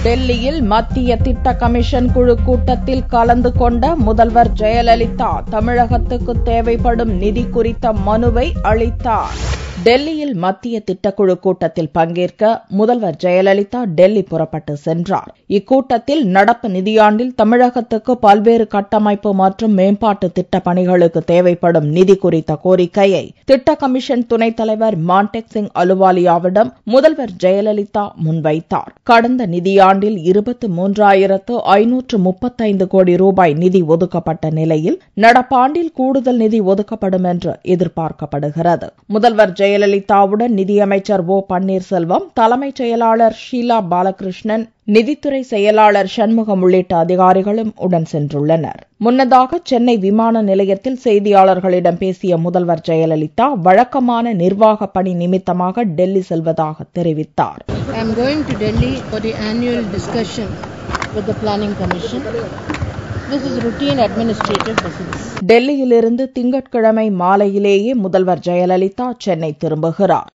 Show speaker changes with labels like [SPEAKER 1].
[SPEAKER 1] டெல்லியில் மத்திய திட்ட கமிஷன் குழு கூட்டத்தில் கலந்து கொண்ட முதல்வர் ஜெயலலிதா தமிழகத்துக்கு தேவைப்படும் நிதி குறித்த மனுவை அளித்தார். டெல்லியில் மத்திய திட்டக்குழு கூட்டத்தில் பங்கேற்க முதல்வர் ஜெயலலிதா டெல்லி புறப்பட்டு சென்றார். இக்கூட்டத்தில் நடப்பு நிதியாண்டில் தமிழகத்துக்கு பல்வேறு கட்டமைப்பு மற்றும் மேம்பாட்டு திட்டப் பணிகளுக்கு தேவைப்படும் நிதி குறித்த கோரிக்கையை திட்ட கமிஷன் துணைத் தலைவர் மான்டேக் சிங் அலுவாலியாவிடம் முதல்வர் ஜெயலலிதா முன்வைத்தார். கடந்த நிதியாண்டில் 23,535 கோடி ரூபாய் நிதி ஒதுக்கப்பட்ட நிலையில் நடப்பாண்டில் கூடுதல் நிதி ஒதுக்கப்படும் என்று எதிர்பார்க்கப்படுகிறது. முதல்வர் ஜெயலலிதாவுடன் நிதியமைச்சர் ஓ பன்னீர்செல்வம், தலைமைச் செயலாளர் ஷீலா பாலகிருஷ்ணன், நிதித்துறை செயலாளர் சண்முகம் உள்ளிட்ட அதிகாரிகளும் உடன் சென்றுள்ளனர். முன்னதாக சென்னை விமான நிலையத்தில் செய்தியாளர்களிடம் பேசிய முதல்வர் ஜெயலலிதா வழக்கமான நிர்வாக பணி நிமித்தமாக டெல்லி செல்வதாக தெரிவித்தார்.
[SPEAKER 2] I am going to Delhi for the annual discussion with the Planning Commission. This is routine administrative business.
[SPEAKER 1] டெல்லியிலிருந்து திங்கட்கிழமை மாலையிலேயே முதல்வர் ஜெயலலிதா சென்னை திரும்புகிறார்.